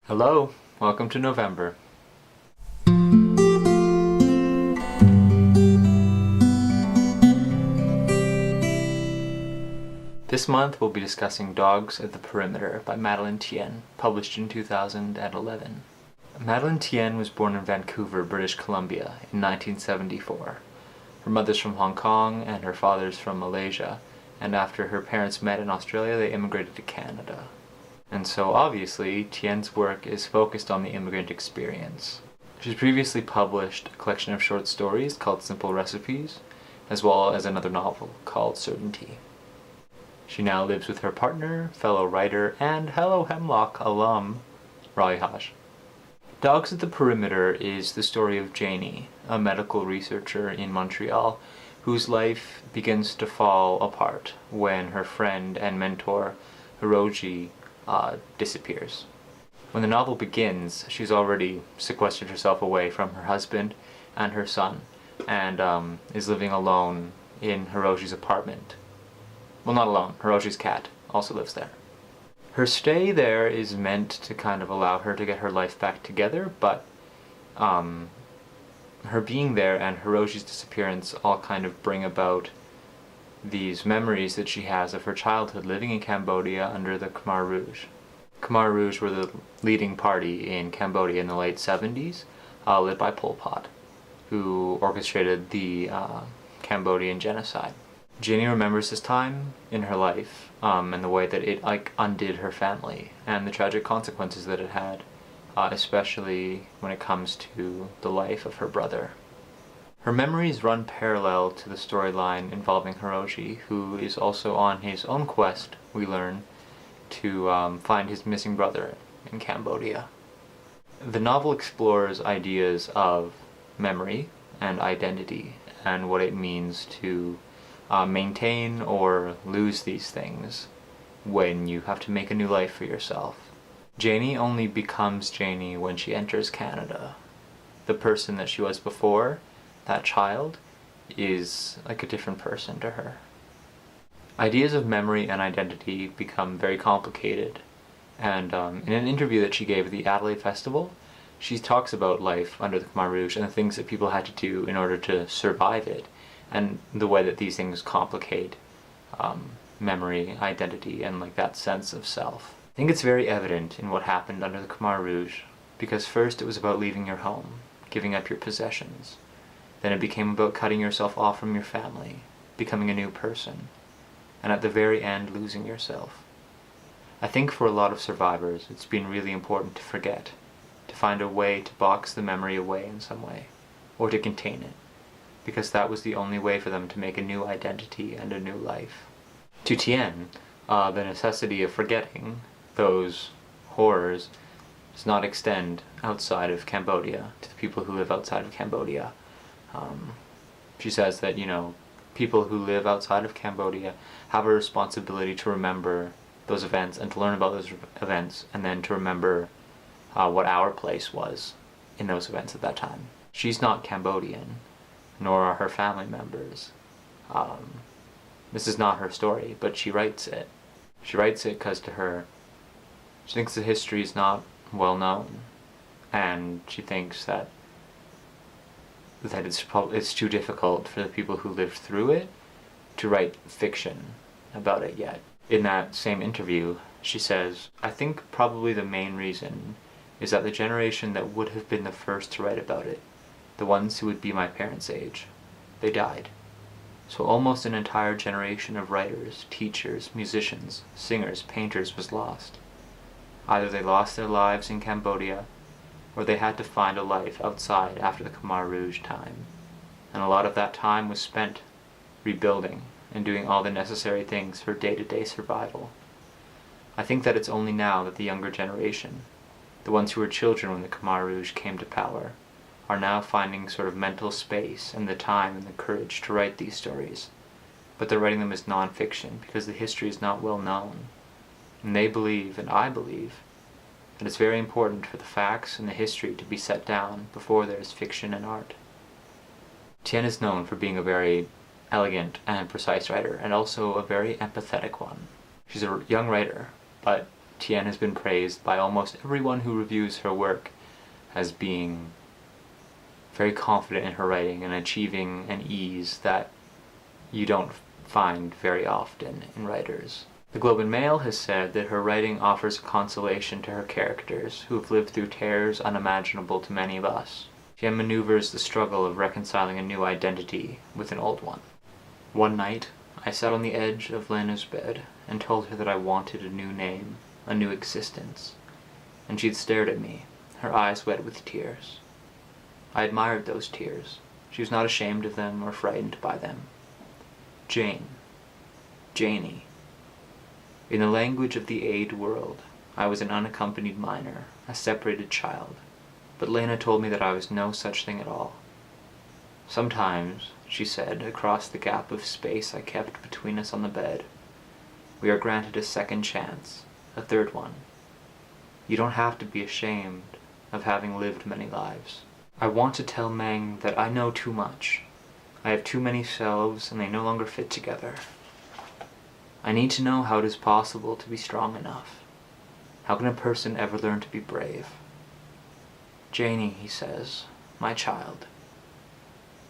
Hello, welcome to November. This month we'll be discussing Dogs at the Perimeter by Madeleine Thien, published in 2011. Madeleine Thien was born in Vancouver, British Columbia in 1974. Her mother's from Hong Kong and her father's from Malaysia, and after her parents met in Australia they immigrated to Canada. And so obviously, Thien's work is focused on the immigrant experience. She's previously published a collection of short stories called Simple Recipes, as well as another novel called Certainty. She now lives with her partner, fellow writer, and Hemlock alum, Roy Hodge. Dogs at the Perimeter is the story of Janie, a medical researcher in Montreal, whose life begins to fall apart when her friend and mentor, Hiroji, disappears. When the novel begins, she's already sequestered herself away from her husband and her son, and is living alone in Hiroji's apartment. Well, not alone. Hiroji's cat also lives there. Her stay there is meant to kind of allow her to get her life back together, but her being there and Hiroji's disappearance all kind of bring about these memories that she has of her childhood living in Cambodia under the Khmer Rouge. Khmer Rouge were the leading party in Cambodia in the late 70s, led by Pol Pot, who orchestrated the Cambodian genocide. Janie remembers this time in her life, and the way that it undid her family, and the tragic consequences that it had, especially when it comes to the life of her brother. Her memories run parallel to the storyline involving Hiroji, who is also on his own quest, we learn, to find his missing brother in Cambodia. The novel explores ideas of memory and identity, and what it means to maintain or lose these things when you have to make a new life for yourself. Janie only becomes Janie when she enters Canada. The person that she was before, that child, is like a different person to her. Ideas of memory and identity become very complicated, and in an interview that she gave at the Adelaide Festival, she talks about life under the Khmer Rouge and the things that people had to do in order to survive it, and the way that these things complicate memory, identity, and that sense of self. I think it's very evident in what happened under the Khmer Rouge, because first it was about leaving your home, giving up your possessions. Then it became about cutting yourself off from your family, becoming a new person, and at the very end losing yourself. I think for a lot of survivors it's been really important to forget, to find a way to box the memory away in some way, or to contain it, because that was the only way for them to make a new identity and a new life. To Thien, the necessity of forgetting those horrors does not extend outside of Cambodia, to the people who live outside of Cambodia. She says that, people who live outside of Cambodia have a responsibility to remember those events and to learn about those events, and then to remember what our place was in those events at that time. She's not Cambodian, nor are her family members. This is not her story, but she writes it. She writes it because to her, she thinks the history is not well known, and she thinks that it's too difficult for the people who lived through it to write fiction about it yet. In that same interview, she says, "I think probably the main reason is that the generation that would have been the first to write about it, the ones who would be my parents' age, they died. So almost an entire generation of writers, teachers, musicians, singers, painters was lost. Either they lost their lives in Cambodia, or they had to find a life outside after the Khmer Rouge time. And a lot of that time was spent rebuilding and doing all the necessary things for day-to-day survival. I think that it's only now that the younger generation, the ones who were children when the Khmer Rouge came to power, are now finding sort of mental space and the time and the courage to write these stories. But they're writing them as non-fiction because the history is not well known. And they believe, and I believe, that it's very important for the facts and the history to be set down before there is fiction and art." Thien is known for being a very elegant and precise writer, and also a very empathetic one. She's a young writer, but Thien has been praised by almost everyone who reviews her work as being very confident in her writing and achieving an ease that you don't find very often in writers. The Globe and Mail has said that her writing offers consolation to her characters who have lived through terrors unimaginable to many of us. Thien maneuvers the struggle of reconciling a new identity with an old one. One night, I sat on the edge of Lena's bed and told her that I wanted a new name, a new existence, and she'd stared at me, her eyes wet with tears. I admired those tears. She was not ashamed of them or frightened by them. Jane. Janie. In the language of the aid world, I was an unaccompanied minor, a separated child, but Lena told me that I was no such thing at all. Sometimes, she said, across the gap of space I kept between us on the bed, we are granted a second chance, a third one. You don't have to be ashamed of having lived many lives. I want to tell Meng that I know too much. I have too many selves and they no longer fit together. I need to know how it is possible to be strong enough. How can a person ever learn to be brave? Janie, he says, my child.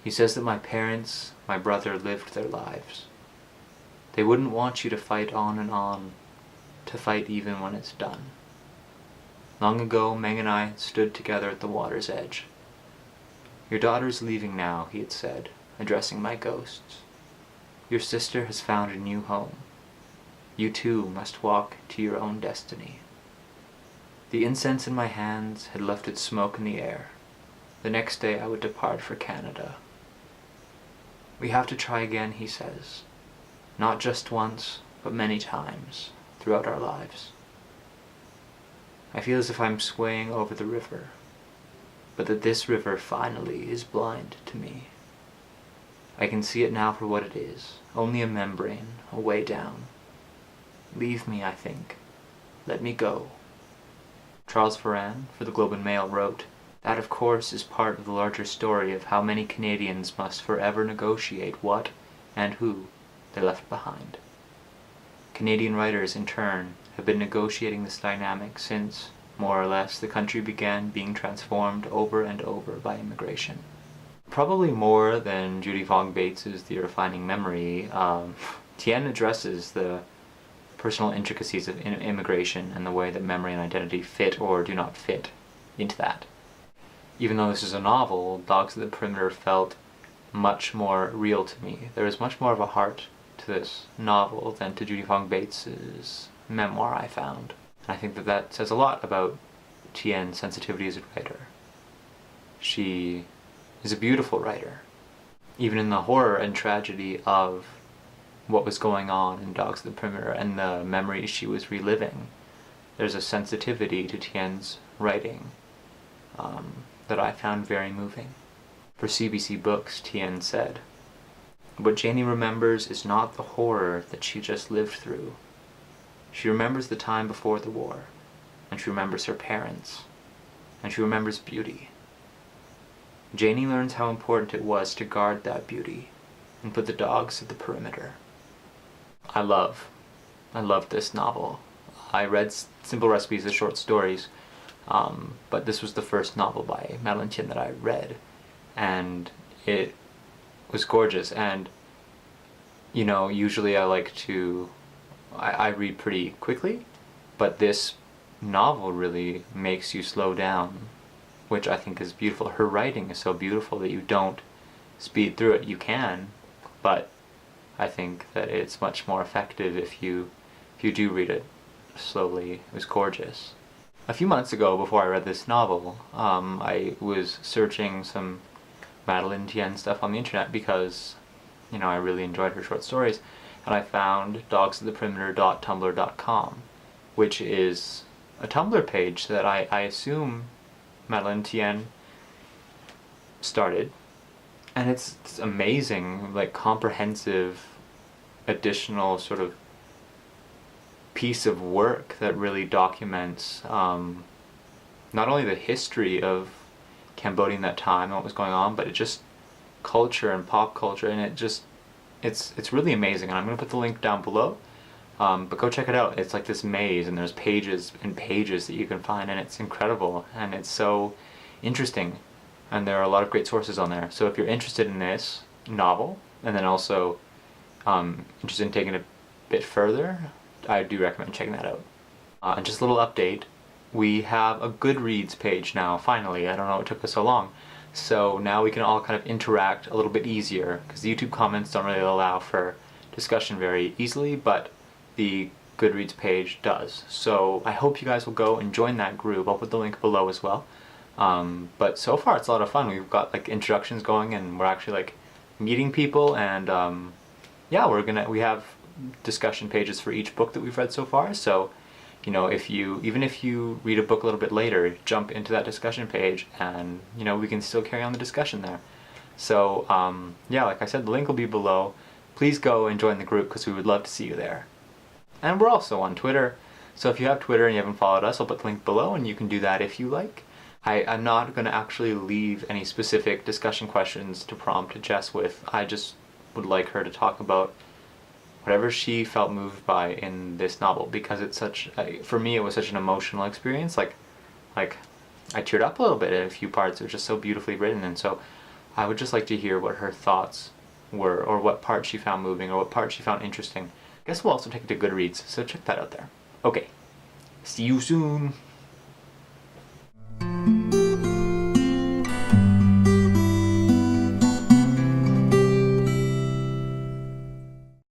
He says that my parents, my brother, lived their lives. They wouldn't want you to fight on, to fight even when it's done. Long ago, Meng and I stood together at the water's edge. Your daughter's leaving now, he had said, addressing my ghosts. Your sister has found a new home. You too must walk to your own destiny. The incense in my hands had left its smoke in the air. The next day I would depart for Canada. We have to try again, he says. Not just once, but many times throughout our lives. I feel as if I'm swaying over the river, but that this river finally is blind to me. I can see it now for what it is, only a membrane, a way down. Leave me, I think. Let me go. Charles Ferran, for the Globe and Mail, wrote, that of course is part of the larger story of how many Canadians must forever negotiate what and who they left behind. Canadian writers, in turn, have been negotiating this dynamic since, more or less, the country began being transformed over and over by immigration. Probably more than Judy Fong Bates's The Refining Memory, Thien addresses the personal intricacies of immigration and the way that memory and identity fit or do not fit into that. Even though this is a novel, Dogs at the Perimeter felt much more real to me. There is much more of a heart to this novel than to Judy Fong Bates's memoir, I found. And I think that that says a lot about Thien's sensitivity as a writer. She is a beautiful writer. Even in the horror and tragedy of what was going on in Dogs at the Perimeter and the memories she was reliving, there's a sensitivity to Thien's writing that I found very moving. For CBC Books, Thien said, what Janie remembers is not the horror that she just lived through. She remembers the time before the war, and she remembers her parents, and she remembers beauty. Janie learns how important it was to guard that beauty and put the dogs at the perimeter. I loved this novel. I read Simple Recipes as short stories, but this was the first novel by Madeleine Thien that I read, and it was gorgeous. And you know, usually I read pretty quickly, but this novel really makes you slow down, which I think is beautiful. Her writing is so beautiful that you don't speed through it. You can, but I think that it's much more effective if you do read it slowly. It was gorgeous. A few months ago, before I read this novel, I was searching some Madeleine Thien stuff on the internet because, you know, I really enjoyed her short stories, and I found dogsattheperimeter.tumblr.com, which is a Tumblr page that I assume Madeleine Thien started, and it's amazing, like, comprehensive, additional sort of piece of work that really documents not only the history of Cambodia in that time and what was going on, but it just culture and pop culture, and it's really amazing. And I'm going to put the link down below. But go check it out. It's like this maze, and there's pages and pages that you can find, and it's incredible, and it's so interesting, and there are a lot of great sources on there. So if you're interested in this novel, and then also interested in taking it a bit further, I do recommend checking that out. And just a little update, we have a GoodReads page now, finally. I don't know, it took us so long. So now we can all kind of interact a little bit easier, because the YouTube comments don't really allow for discussion very easily, but the GoodReads page does. So I hope you guys will go and join that group. I'll put the link below as well. But so far it's a lot of fun. We've got like introductions going, and we're actually like meeting people, and yeah, we have discussion pages for each book that we've read so far. So, you know, even if you read a book a little bit later, jump into that discussion page, and you know, we can still carry on the discussion there. So yeah, like I said, the link will be below. Please go and join the group, because we would love to see you there. And we're also on Twitter, so if you have Twitter and you haven't followed us, I'll put the link below, and you can do that if you like. I'm not going to actually leave any specific discussion questions to prompt Jess with. I just would like her to talk about whatever she felt moved by in this novel, because it's for me, it was such an emotional experience. Like I teared up a little bit in a few parts. It was just so beautifully written, and so I would just like to hear what her thoughts were, or what part she found moving, or what part she found interesting. I guess we'll also take it to GoodReads, so check that out there. Okay, see you soon!